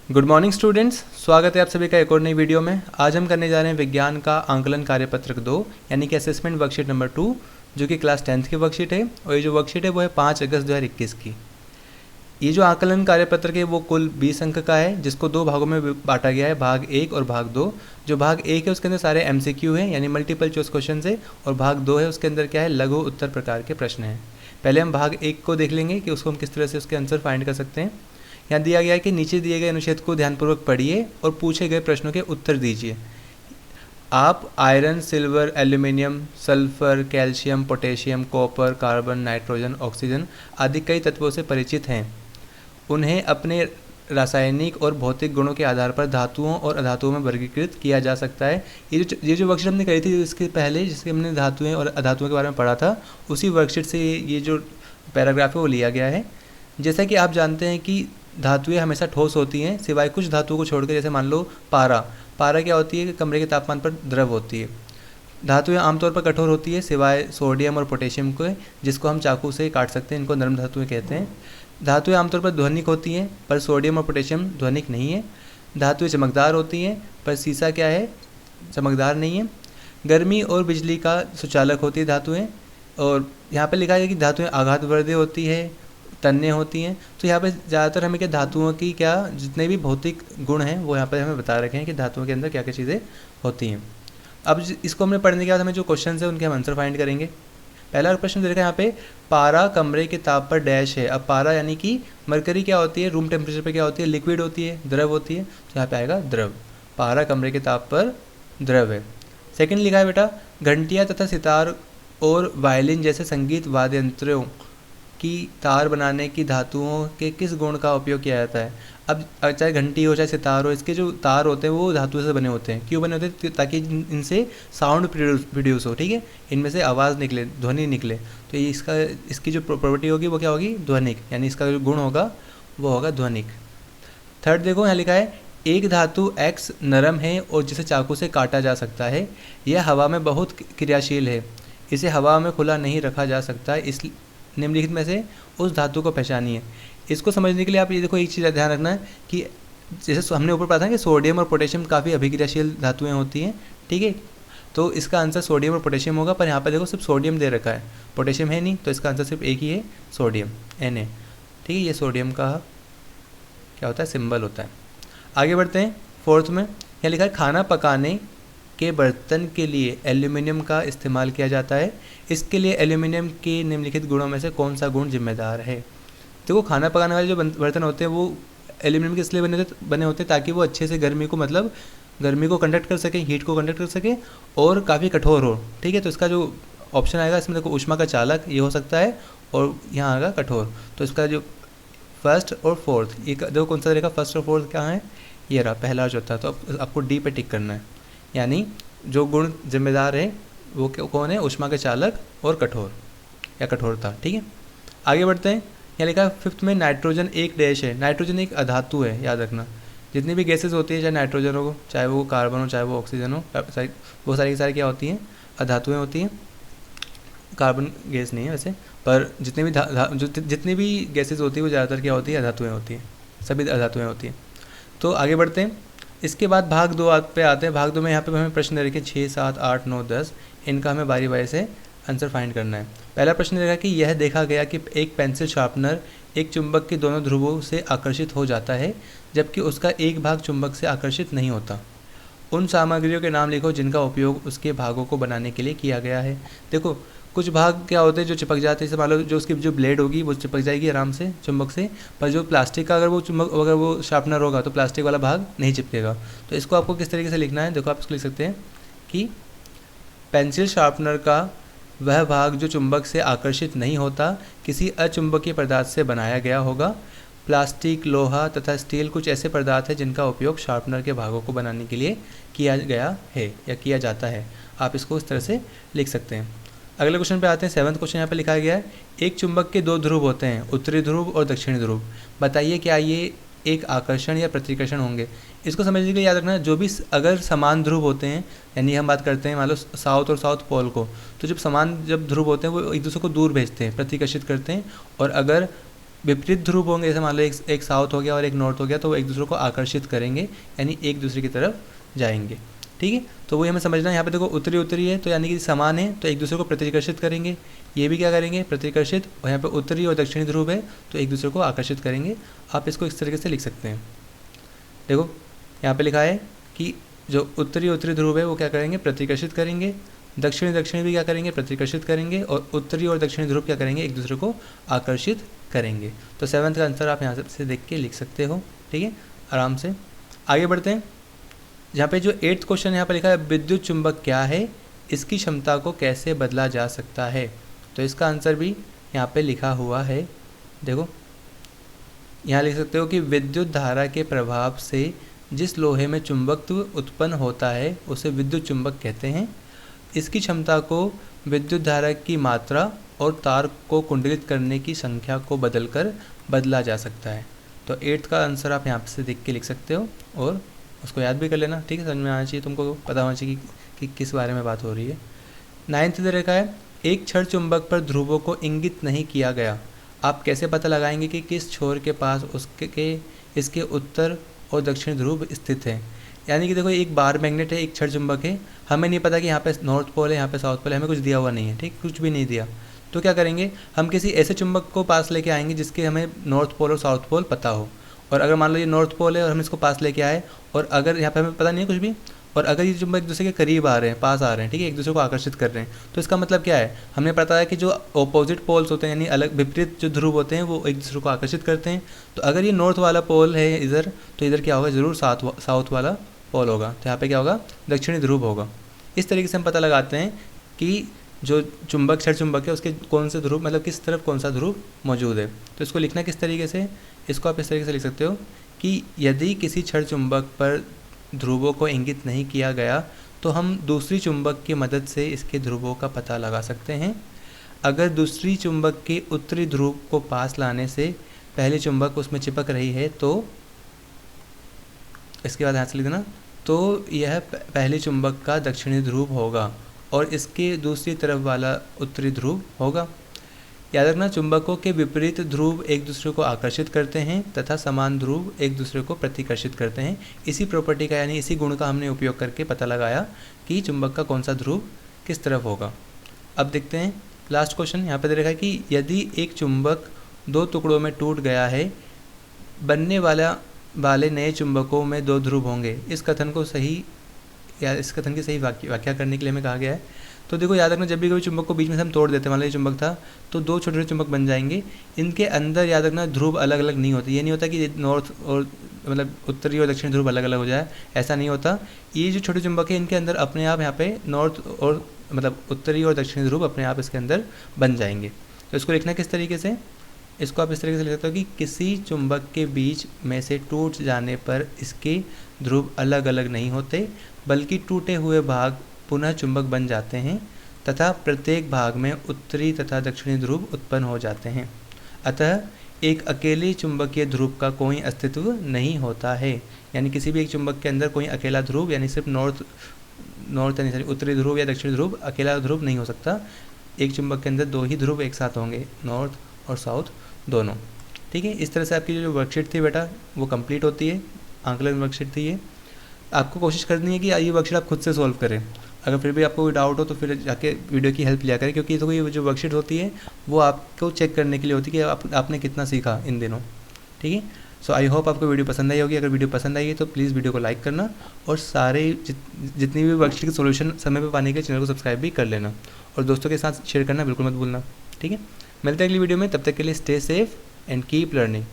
Good morning students, स्वागत है आप सभी का एक और नई वीडियो में। आज हम करने जा रहे हैं विज्ञान का आंकलन कार्यपत्रक 2 यानी कि असेसमेंट वर्कशीट नंबर 2, जो कि क्लास 10th की वर्कशीट है। और ये जो वर्कशीट है वो है 5 अगस्त 2021 की। ये जो आंकलन कार्यपत्रक है वो कुल 20 अंक का है, जिसको दो भागों में बांटा गया है, भाग 1 और भाग 2। जो भाग 1 है उसके अंदर सारे MCQ हैं यानी मल्टीपल चॉइस क्वेश्चन है, और भाग 2 है उसके अंदर क्या है, लघु उत्तर प्रकार के प्रश्न हैं। पहले हम भाग 1 को देख लेंगे कि उसको हम किस तरह से उसके आंसर फाइंड कर सकते हैं। यहाँ दिया गया है कि नीचे दिए गए अनुच्छेद को ध्यानपूर्वक पढ़िए और पूछे गए प्रश्नों के उत्तर दीजिए। आप iron, silver, aluminium, sulphur, calcium, potassium, copper, carbon, nitrogen, oxygen आदि कई तत्वों से परिचित हैं। उन्हें अपने रासायनिक और भौतिक गुणों के आधार पर धातुओं और अधातुओं में वर्गीकृत किया जा सकता है। ये जो वर्कशीट हमने करी थी इसके पहले, जिसके हमने धातुएं और अधातुओं के बारे में पढ़ा था, उसी वर्कशीट से ये जो पैराग्राफ है वो लिया गया है। जैसा कि आप जानते हैं कि धातुएं हमेशा ठोस होती हैं, सिवाय कुछ धातुओं को छोड़कर। जैसे मान लो पारा क्या होती है कि कमरे के तापमान पर द्रव होती है। धातुएं आमतौर पर कठोर होती है सिवाय सोडियम और पोटेशियम को, जिसको हम चाकू से काट सकते हैं, इनको नरम धातुएं कहते हैं। धातुएं आमतौर पर ध्वनिक होती हैं, पर सोडियम और पोटेशियम ध्वनिक नहीं है। धातुएं चमकदार होती हैं, पर सीसा क्या है, चमकदार नहीं है। गर्मी और बिजली का सुचालक होती है धातुएँ। और यहाँ पर लिखा है कि धातुएं आघातवर्धक होती है, तन्य होती हैं। तो यहाँ पे ज़्यादातर हमें क्या धातुओं की क्या जितने भी भौतिक गुण हैं वो यहाँ पे हमें बता रखे हैं कि धातुओं के अंदर क्या क्या चीज़ें होती हैं। अब इसको हमने पढ़ने के बाद हमें जो क्वेश्चन है उनके हम आंसर फाइंड करेंगे। पहला प्रश्न दे रखा है यहाँ पे, पारा कमरे के ताप पर डैश है। अब पारा यानी कि मरकरी क्या होती है, रूम टेम्परेचर पर क्या होती है, लिक्विड होती है, द्रव होती है। तो यहाँ पे आएगा द्रव। पारा कमरे के ताप पर द्रव है। सेकेंड लिखा है बेटा, घंटियाँ तथा सितार और वायलिन जैसे संगीत वाद्य यंत्रों की तार बनाने की धातुओं के किस गुण का उपयोग किया जाता है। अब चाहे घंटी हो चाहे सितार हो, इसके जो तार होते हैं वो धातु से बने होते हैं। क्यों बने होते हैं? ताकि इनसे साउंड प्रोड्यूस हो, ठीक है, इनमें से आवाज़ निकले, ध्वनि निकले। तो ये इसकी जो प्रॉपर्टी होगी वो क्या होगी, ध्वनिक, यानी इसका जो गुण होगा वो होगा ध्वनिक। थर्ड देखो, यहाँ लिखा है, एक धातु X नरम है और जिसे चाकू से काटा जा सकता है। यह हवा में बहुत क्रियाशील है। इसे हवा में खुला नहीं रखा जा सकता, इस निम्नलिखित में से उस धातु को पहचानिए। इसको समझने के लिए आप ये देखो, एक चीज़ ध्यान रखना है कि जैसे हमने ऊपर पढ़ा था कि सोडियम और पोटेशियम काफ़ी अभिक्रियाशील धातुएं होती हैं, ठीक है। तो इसका आंसर सोडियम और पोटेशियम होगा, पर यहाँ पर देखो सिर्फ सोडियम दे रखा है, पोटेशियम है नहीं, तो इसका आंसर सिर्फ एक ही है, सोडियम, Na, ठीक है। ये सोडियम का क्या होता है, सिंबल होता है। आगे बढ़ते हैं फोर्थ में। यहाँ लिखा है, खाना पकाने के बर्तन के लिए एल्यूमिनियम का इस्तेमाल किया जाता है। इसके लिए एल्यूमिनियम के निम्नलिखित गुणों में से कौन सा गुण जिम्मेदार है। देखो, खाना पकाने वाले जो बर्तन होते हैं वो एल्यूमिनियम के इसलिए बने होते हैं ताकि वो अच्छे से गर्मी को कंडक्ट कर सके, हीट को कंडक्ट कर सके, और काफ़ी कठोर हो, ठीक है। तो इसका जो ऑप्शन आएगा इसमें देखो, ऊष्मा का चालक ये हो सकता है, और यहाँ आएगा कठोर। तो इसका जो फर्स्ट और फोर्थ, ये देखो कौन सा रहेगा, फर्स्ट और फोर्थ क्या है, ये रहा पहला और चौथा। तो आपको डी पे टिक करना है, यानी जो गुण जिम्मेदार है वो कौन है, ऊष्मा के चालक और कठोर या कठोरता, ठीक है। आगे बढ़ते हैं। यहाँ लिखा है फिफ्थ में, नाइट्रोजन एक डैश है। नाइट्रोजन एक अधातु है, याद रखना। जितनी भी गैसेस होती है, चाहे नाइट्रोजन हो, चाहे वो कार्बन हो, चाहे वो ऑक्सीजन हो, वो सारी की सारी क्या होती हैं, अधातुएँ होती हैं। कार्बन गैस नहीं है वैसे, पर जितनी भी गैसेज होती है वो ज़्यादातर क्या होती है, अधातुएँ होती हैं, सभी अधातुएँ होती हैं। तो आगे बढ़ते हैं। इसके बाद भाग 2 पे आते हैं। भाग 2 में यहाँ पे हमें प्रश्न दे रखे 6, 7, 8, 9, 10। इनका हमें बारी बारी से आंसर फाइंड करना है। पहला प्रश्न देखा कि यह देखा गया कि एक पेंसिल शार्पनर एक चुंबक के दोनों ध्रुवों से आकर्षित हो जाता है, जबकि उसका एक भाग चुंबक से आकर्षित नहीं होता। उन सामग्रियों के नाम लिखो जिनका उपयोग उसके भागों को बनाने के लिए किया गया है। देखो, कुछ भाग क्या होते हैं जो चिपक जाते हैं, जैसे मान लो जो उसकी जो ब्लेड होगी वो चिपक जाएगी आराम से चुंबक से, पर जो प्लास्टिक का अगर वो शार्पनर होगा तो प्लास्टिक वाला भाग नहीं चिपकेगा। तो इसको आपको किस तरीके से लिखना है, देखो आप इसको लिख सकते हैं कि पेंसिल शार्पनर का वह भाग जो चुंबक से आकर्षित नहीं होता किसी अचुंबकीय पदार्थ से बनाया गया होगा। प्लास्टिक, लोहा तथा स्टील कुछ ऐसे पदार्थ हैं जिनका उपयोग शार्पनर के भागों को बनाने के लिए किया गया है या किया जाता है। आप इसको इस तरह से लिख सकते हैं। अगले क्वेश्चन पे आते हैं। 7वां क्वेश्चन यहाँ पे लिखा गया है, एक चुंबक के 2 ध्रुव होते हैं, उत्तरी ध्रुव और दक्षिणी ध्रुव। बताइए क्या ये एक आकर्षण या प्रतिकर्षण होंगे। इसको समझने के लिए याद रखना, जो भी अगर समान ध्रुव होते हैं, यानी हम बात करते हैं मान लो साउथ और साउथ पोल को, तो जब ध्रुव होते हैं वो एक दूसरे को दूर भेजते हैं, प्रतिकर्षित करते हैं। और अगर विपरीत ध्रुव होंगे, जैसे मान लो एक साउथ हो गया और एक नॉर्थ हो गया, तो वो एक दूसरे को आकर्षित करेंगे, यानी एक दूसरे की तरफ जाएंगे। ठीक है, तो वही हमें समझना है। यहाँ पे देखो उत्तरी उत्तरी है तो यानी कि समान है, तो एक दूसरे को प्रतिकर्षित करेंगे। ये भी क्या करेंगे, प्रतिकर्षित। और यहाँ पे उत्तरी और दक्षिणी ध्रुव है तो एक दूसरे को आकर्षित करेंगे। आप इसको इस तरीके से लिख सकते हैं। देखो यहाँ पे लिखा है कि जो उत्तरी उत्तरी ध्रुव है वो क्या करेंगे, प्रतिकर्षित करेंगे। दक्षिणी दक्षिणी भी क्या करेंगे, प्रतिकर्षित करेंगे। और उत्तरी और दक्षिणी ध्रुव क्या करेंगे, एक दूसरे को आकर्षित करेंगे। तो 7th का आंसर आप यहाँ से देख के लिख सकते हो। ठीक है, आराम से आगे बढ़ते हैं। यहाँ पे जो 8th क्वेश्चन यहाँ पर लिखा है, विद्युत चुंबक क्या है, इसकी क्षमता को कैसे बदला जा सकता है। तो इसका आंसर भी यहाँ पे लिखा हुआ है। देखो यहाँ लिख सकते हो कि विद्युत धारा के प्रभाव से जिस लोहे में चुंबकत्व उत्पन्न होता है उसे विद्युत चुंबक कहते हैं। इसकी क्षमता को विद्युत धारा की मात्रा और तार को कुंडलित करने की संख्या को बदलकर बदला जा सकता है। तो 8th का आंसर आप यहाँ से देख के लिख सकते हो और उसको याद भी कर लेना। ठीक है, समझ में आना चाहिए, तुमको पता होना चाहिए कि किस बारे में बात हो रही है। 9th दे रखा है, एक क्षण चुंबक पर ध्रुवों को इंगित नहीं किया गया। आप कैसे पता लगाएंगे कि किस छोर के पास इसके उत्तर और दक्षिण ध्रुव स्थित है। यानी कि देखो एक बार मैग्नेट है, एक क्षण चुंबक है, हमें नहीं पता कि यहाँ पे नॉर्थ पोल है, यहाँ पे साउथ पोल है, हमें कुछ दिया हुआ नहीं है। ठीक, कुछ भी नहीं दिया, तो क्या करेंगे, हम किसी ऐसे चुंबक को पास लेके आएंगे जिसके हमें नॉर्थ पोल और साउथ पोल पता हो। और अगर मान लो ये नॉर्थ पोल है और हम इसको पास लेके आए, और अगर यहाँ पे हमें पता नहीं है कुछ भी, और अगर ये चुंबक एक दूसरे के करीब आ रहे हैं, पास आ रहे हैं, ठीक है, एक दूसरे को आकर्षित कर रहे हैं, तो इसका मतलब क्या है, हमें पता है कि जो ऑपोजिट पोल्स होते हैं, यानी अलग विपरीत जो ध्रुव होते हैं, वो एक दूसरे को आकर्षित करते हैं। तो अगर ये नॉर्थ वाला पोल है इधर, तो इधर क्या होगा, ज़रूर साउथ वाला पोल होगा। तो यहाँ पे क्या होगा, दक्षिणी ध्रुव होगा। इस तरीके से हम पता लगाते हैं कि जो चुंबक क्षण चुंबक है उसके कौन से ध्रुव, मतलब किस तरफ कौन सा ध्रुव मौजूद है। तो इसको लिखना किस तरीके से, इसको आप इस तरीके से लिख सकते हो कि यदि किसी क्षण चुंबक पर ध्रुवों को इंगित नहीं किया गया तो हम दूसरी चुंबक की मदद से इसके ध्रुवों का पता लगा सकते हैं। अगर दूसरी चुंबक के उत्तरी ध्रुव को पास लाने से पहली चुंबक उसमें चिपक रही है तो इसके बाद यहाँ से लिख देना, तो यह पहली चुंबक का दक्षिणी ध्रुव होगा और इसके दूसरी तरफ वाला उत्तरी ध्रुव होगा। याद रखना, चुंबकों के विपरीत ध्रुव एक दूसरे को आकर्षित करते हैं तथा समान ध्रुव एक दूसरे को प्रतिकर्षित करते हैं। इसी प्रॉपर्टी का यानी इसी गुण का हमने उपयोग करके पता लगाया कि चुंबक का कौन सा ध्रुव किस तरफ होगा। अब देखते हैं लास्ट क्वेश्चन। यहाँ पर दे रखा है कि यदि एक चुंबक 2 टुकड़ों में टूट गया है, बनने वाले नए चुंबकों में 2 ध्रुव होंगे। इस कथन की सही व्याख्या करने के लिए हमें कहा गया है। तो देखो याद रखना, जब भी कोई चुंबक को बीच में से हम तोड़ देते हैं, मान लो ये चुंबक था, तो 2 छोटे छोटे चुंबक बन जाएंगे। इनके अंदर याद रखना ध्रुव अलग अलग नहीं होते। ये नहीं होता कि नॉर्थ और मतलब उत्तरी और दक्षिणी ध्रुव अलग अलग हो जाए, ऐसा नहीं होता। ये जो छोटे चुंबक है इनके अंदर अपने आप यहाँ पे नॉर्थ और मतलब उत्तरी और दक्षिणी ध्रुव अपने आप इसके अंदर बन जाएंगे। तो इसको लिखना किस तरीके से, इसको आप इस तरीके से लिख सकते हो कि किसी चुंबक के बीच में से टूट जाने पर इसके ध्रुव अलग अलग नहीं होते, बल्कि टूटे हुए भाग पुनः चुंबक बन जाते हैं तथा प्रत्येक भाग में उत्तरी तथा दक्षिणी ध्रुव उत्पन्न हो जाते हैं। अतः एक अकेले चुंबकीय ध्रुव का कोई अस्तित्व नहीं होता है। यानी किसी भी एक चुंबक के अंदर कोई अकेला ध्रुव, यानी सिर्फ नॉर्थ यानी उत्तरी ध्रुव या दक्षिणी ध्रुव, अकेला ध्रुव नहीं हो सकता। एक चुंबक के अंदर 2 ही ध्रुव एक साथ होंगे, नॉर्थ और साउथ दोनों। ठीक है, इस तरह से आपकी जो वर्कशीट थी बेटा वो कंप्लीट होती है। आंकलन वर्कशीट थी ये। आपको कोशिश करनी है कि ये वर्कशीट आप खुद से सॉल्व करें। अगर फिर भी आपको कोई डाउट हो तो फिर जाके वीडियो की हेल्प लिया करें, क्योंकि तो ये जो वर्कशीट होती है वो आपको चेक करने के लिए होती है कि आपने कितना सीखा इन दिनों। ठीक है, सो आई होप आपको वीडियो पसंद आई होगी। अगर वीडियो पसंद आई है तो प्लीज़ वीडियो को लाइक करना और सारे जितनी भी वर्कशीट के सोल्यूशन समय पर पाने के चैनल को सब्सक्राइब भी कर लेना और दोस्तों के साथ शेयर करना बिल्कुल मत भूलना। ठीक है, मिलते हैं अगली वीडियो में, तब तक के लिए stay safe and keep learning.